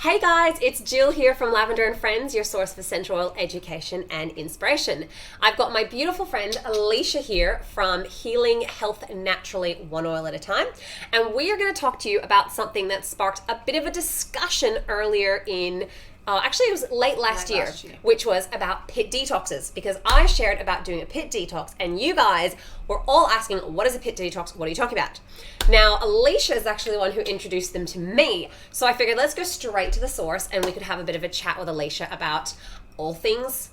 Hey guys, it's Jill here from Lavender and Friends, your source for essential oil education and inspiration. I've got my beautiful friend Elisha here from Healing Health Naturally, one oil at a time. And we are going to talk to you about something that sparked a bit of a discussion earlier in actually, it was late last year, which was about PIT detoxes, because I shared about doing a PIT detox and you guys were all asking, what is a PIT detox? What are you talking about? Now, Elisha is actually the one who introduced them to me. So I figured let's go straight to the source and we could have a bit of a chat with Elisha about all things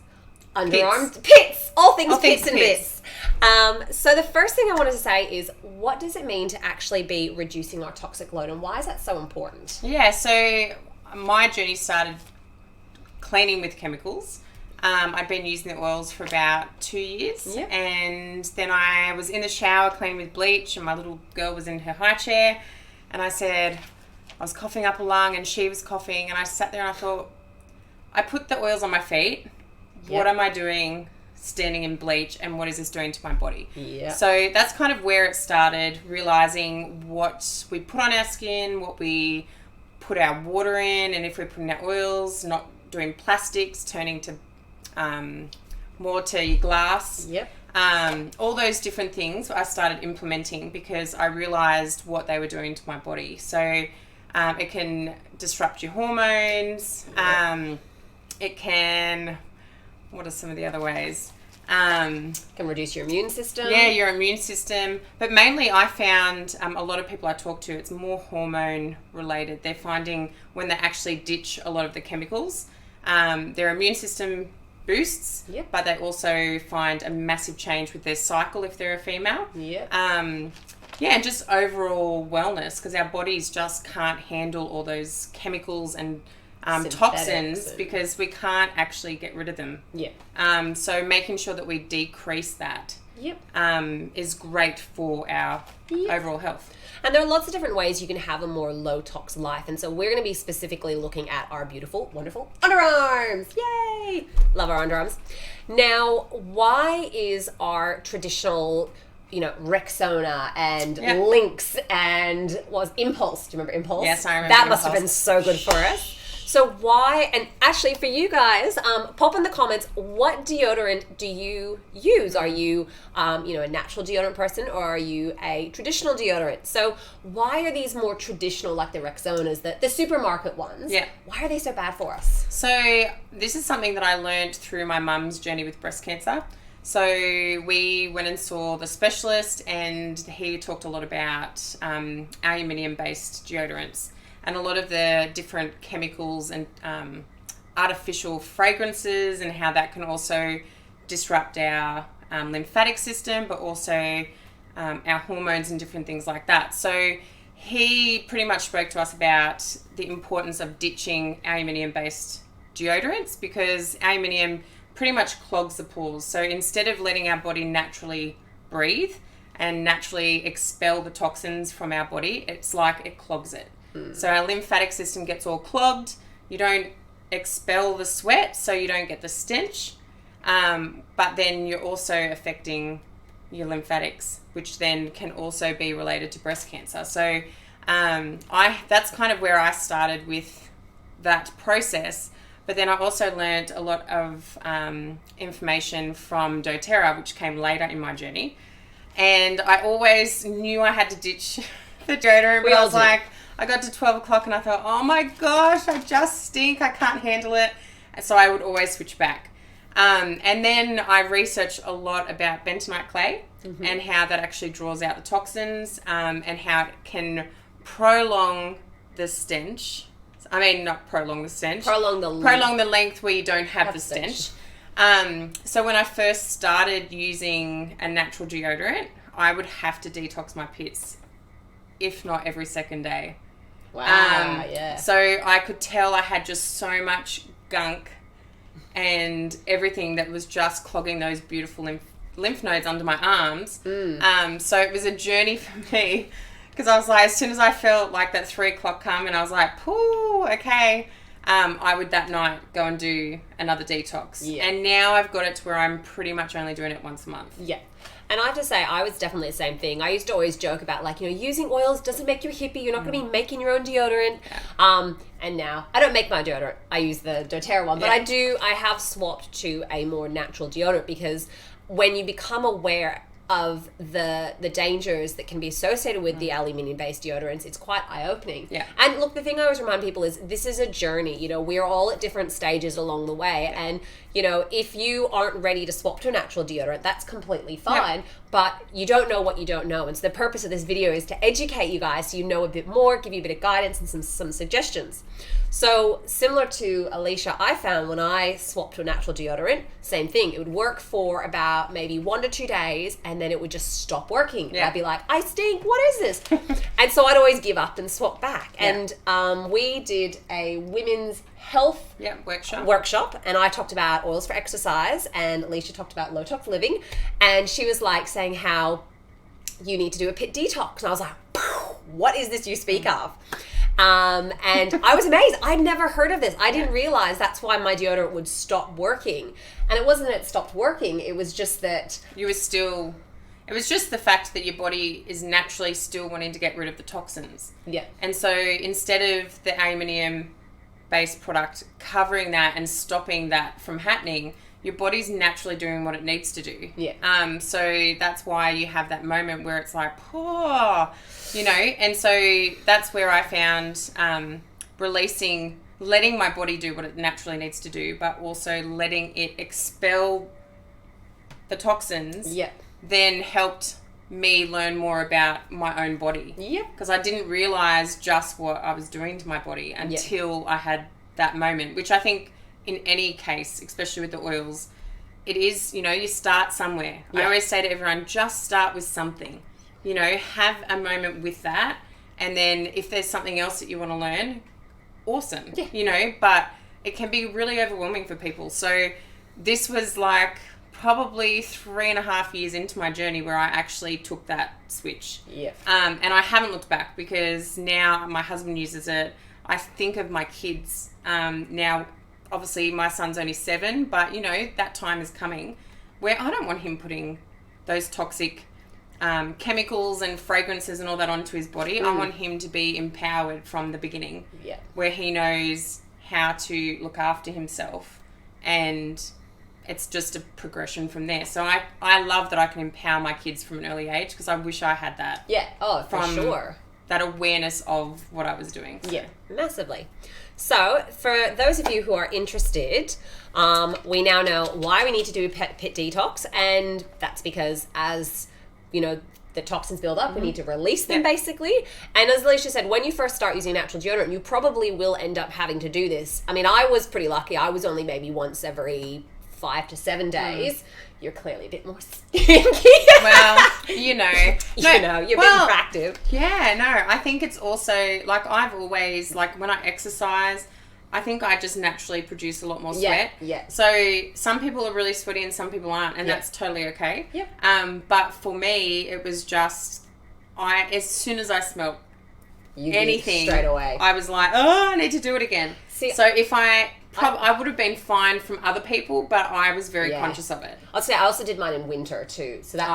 underarm pits, all things pits and bits. So the first thing I wanted to say is, what does it mean to actually be reducing our toxic load, and why is that so important? Yeah, so my journey started cleaning with chemicals. I'd been using the oils for about 2 years. Yep. And then I was in the shower cleaning with bleach and my little girl was in her high chair and I was coughing up a lung and she was coughing, and I sat there and I thought, I put the oils on my feet. Yep. What am I doing standing in bleach, and what is this doing to my body? Yep. So that's kind of where it started, realizing what we put on our skin, what we put our water in, and if we're putting our oils, not doing plastics, turning to more to glass. Yep. All those different things I started implementing because I realized what they were doing to my body. So it can disrupt your hormones. Yep. It can, what are some of the other ways? Can reduce your immune system. Yeah, your immune system. But mainly I found a lot of people I talk to, it's more hormone related. They're finding when they actually ditch a lot of the chemicals, their immune system boosts, yep. But they also find a massive change with their cycle if they're a female. Yep. And just overall wellness, because our bodies just can't handle all those chemicals and toxins because we can't actually get rid of them. Yeah. So making sure that we decrease that, yep. Is great for our overall health. And there are lots of different ways you can have a more low tox life. And so we're going to be specifically looking at our beautiful, wonderful underarms. Yay! Love our underarms. Now, why is our traditional, Rexona and Lynx and was Impulse? Do you remember Impulse? Yes, I remember That Impulse. Must have been so good for us. So why, and actually for you guys, pop in the comments, what deodorant do you use? Are you, a natural deodorant person, or are you a traditional deodorant? So why are these more traditional, like the Rexonas, the supermarket ones? Yeah. Why are they so bad for us? So this is something that I learned through my mum's journey with breast cancer. So we went and saw the specialist, and he talked a lot about aluminium-based deodorants. And a lot of the different chemicals and artificial fragrances, and how that can also disrupt our lymphatic system, but also our hormones and different things like that. So he pretty much spoke to us about the importance of ditching aluminium-based deodorants, because aluminium pretty much clogs the pores. So instead of letting our body naturally breathe and naturally expel the toxins from our body, it's like it clogs it. So our lymphatic system gets all clogged. You don't expel the sweat, so you don't get the stench. But then you're also affecting your lymphatics, which then can also be related to breast cancer. So that's kind of where I started with that process. But then I also learned a lot of information from doTERRA, which came later in my journey. And I always knew I had to ditch the deodorant, but I was like, I got to 12 o'clock and I thought, oh my gosh, I just stink. I can't handle it. And so I would always switch back. And then I researched a lot about bentonite clay, mm-hmm. and how that actually draws out the toxins, and how it can prolong the stench. I mean, not prolong the stench. Prolong the length where you don't have the stench. So when I first started using a natural deodorant, I would have to detox my pits, if not every second day. Wow, yeah. So I could tell I had just so much gunk and everything that was just clogging those beautiful lymph nodes under my arms. So it was a journey for me, because I was like, as soon as I felt like that 3 o'clock come, and I was like, pooh, okay. I would that night go and do another detox. Yeah. And now I've got it to where I'm pretty much only doing it once a month. Yeah. And I have to say, I was definitely the same thing. I used to always joke about, like, you know, using oils doesn't make you a hippie. You're not going to be making your own deodorant. Yeah. And now, I don't make my deodorant. I use the doTERRA one. But I have swapped to a more natural deodorant, because when you become aware of the dangers that can be associated with the aluminium-based deodorants, it's quite eye-opening. Yeah. And look, the thing I always remind people is this is a journey. You know, we're all at different stages along the way. And, you know, if you aren't ready to swap to a natural deodorant, that's completely fine. But you don't know what you don't know. And so the purpose of this video is to educate you guys so you know a bit more, give you a bit of guidance and some suggestions. So similar to Elisha, I found when I swapped to a natural deodorant, same thing. It would work for about maybe 1 to 2 days, and then it would just stop working. Yeah. I'd be like, I stink, what is this? And so I'd always give up and swap back. And we did a women's health workshop, and I talked about oils for exercise, and Elisha talked about low tox living, and she was like saying how you need to do a PIT detox, and I was like, what is this you speak of? And I was amazed. I'd never heard of this. I didn't realize that's why my deodorant would stop working. And it wasn't that it stopped working, it was just that It was just the fact that your body is naturally still wanting to get rid of the toxins. Yeah. And so instead of the aluminium-based product covering that and stopping that from happening, your body's naturally doing what it needs to do. Yeah. So that's why you have that moment where it's like, oh, you know, and so that's where I found letting my body do what it naturally needs to do, but also letting it expel the toxins. Yeah. Then helped me learn more about my own body. Yep. Because I didn't realize just what I was doing to my body until I had that moment, which I think in any case, especially with the oils, it is, you know, you start somewhere. I always say to everyone, just start with something. You know, have a moment with that, and then if there's something else that you want to learn, awesome. Yeah. You know, but it can be really overwhelming for people. So this was like probably 3.5 years into my journey where I actually took that switch. Yeah. And I haven't looked back, because now my husband uses it. I think of my kids now. Obviously, my son's only 7, but, you know, that time is coming where I don't want him putting those toxic chemicals and fragrances and all that onto his body. I want him to be empowered from the beginning, where he knows how to look after himself, and it's just a progression from there. So I love that I can empower my kids from an early age, because I wish I had that. Yeah. Oh, for sure. That awareness of what I was doing. Yeah, massively. So, for those of you who are interested, we now know why we need to do a PIT detox, and that's because as, you know, the toxins build up, we need to release them basically. And as Elisha said, when you first start using natural deodorant, you probably will end up having to do this. I mean, I was pretty lucky. I was only maybe once every 5 to 7 days. You're clearly a bit more stinky. Well, you know. You're being proactive. Yeah, no, I think it's also, like, I've always, like, when I exercise, I think I just naturally produce a lot more sweat. Yeah. So some people are really sweaty and some people aren't, and that's totally okay. Yep. But for me, it was just, as soon as I smelled anything straight away, I was like, oh, I need to do it again. See, so if I would have been fine from other people, but I was very conscious of it. I'll say I also did mine in winter too, so that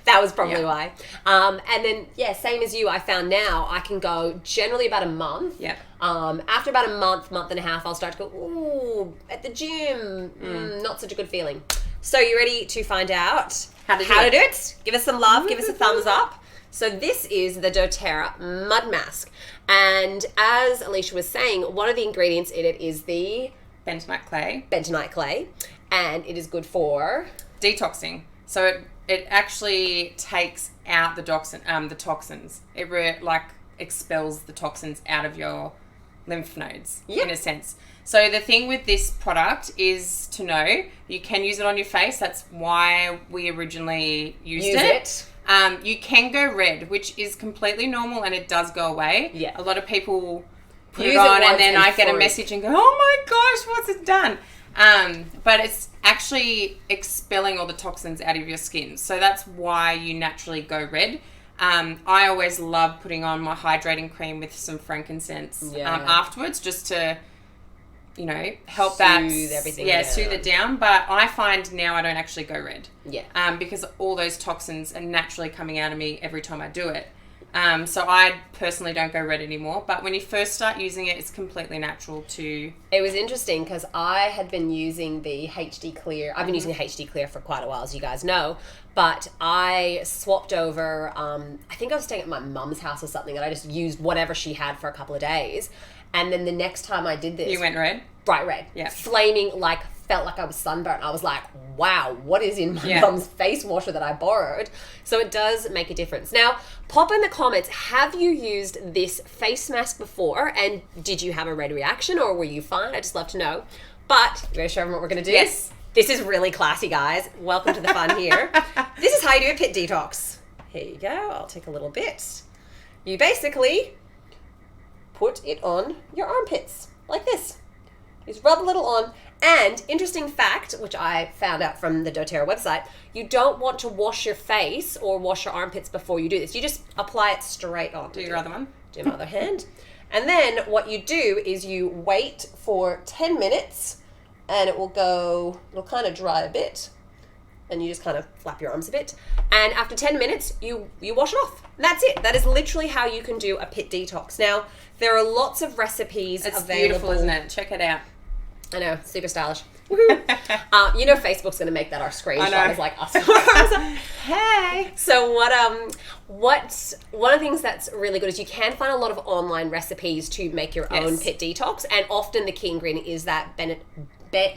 that was probably why. And then same as you, I found now I can go generally about a month. Yeah. After about a month and a half, I'll start to go, ooh, at the gym, not such a good feeling. So you ready to find out how to do it? Give us some love, give us a thumbs up. So this is the doTERRA Mud Mask. And as Elisha was saying, one of the ingredients in it is the bentonite clay. And it is good for detoxing. So it actually takes out the toxins. It expels the toxins out of your lymph nodes, in a sense. So the thing with this product is to know you can use it on your face. That's why we originally used it. You can go red, which is completely normal, and it does go away. Yeah. A lot of people put it on, and then I get a message and go, oh my gosh, what's it done? But it's actually expelling all the toxins out of your skin. So that's why you naturally go red. I always love putting on my hydrating cream with some frankincense afterwards, just to help that Soothe everything yeah, down. soothe it down. But I find now I don't actually go red. Yeah. Because all those toxins are naturally coming out of me every time I do it. So I personally don't go red anymore. But when you first start using it, it's completely natural to... It was interesting because I had been using the HD Clear. I've been using the HD Clear for quite a while, as you guys know. But I swapped over, I think I was staying at my mum's house or something, and I just used whatever she had for a couple of days. And then the next time I did this... You went red? Bright red. Yeah. Flaming, felt like I was sunburnt. I was like, wow, what is in my mum's face washer that I borrowed? So it does make a difference. Now, pop in the comments, have you used this face mask before? And did you have a red reaction or were you fine? I'd just love to know. But, you ready to show everyone what we're going to do? Yes. This is really classy, guys. Welcome to the fun here. This is how you do a PIT detox. Here you go. I'll take a little bit. You basically put it on your armpits like this. Just rub a little on. And interesting fact, which I found out from the doTERRA website, you don't want to wash your face or wash your armpits before you do this. You just apply it straight on. Do your other one. Do my other hand. And then what you do is you wait for 10 minutes and it'll kind of dry a bit. And you just kind of flap your arms a bit. And after 10 minutes, you wash it off. And that's it. That is literally how you can do a PIT detox. Now, there are lots of receies It's available. beautiful, isn't it? Check it out. I know, super stylish. Facebook's going to make that our screenshot is like us. Hey. So one of the things that's really good is you can find a lot of online recipes to make your own PIT detox, and often the key ingredient is that bentonite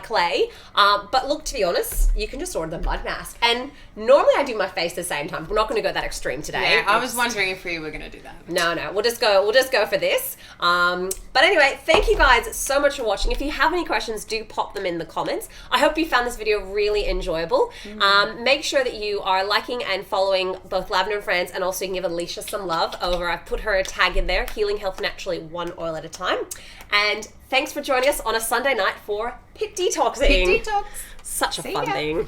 clay. But look, to be honest, you can just order the mud mask. And normally I do my face the same time. We're not going to go that extreme today. Yeah, I was wondering if we were going to do that. No, we'll just go for this. But anyway, thank you guys so much for watching. If you have any questions, do pop them in the comments. I hope you found this video really enjoyable. Make sure that you are liking and following both Lavender and Friends, and also you can give Elisha some love over. I've put her a tag in there, Healing Health Naturally, one oil at a time. And thanks for joining us on a Sunday night for PIT detoxing. PIT detox. Such a fun thing.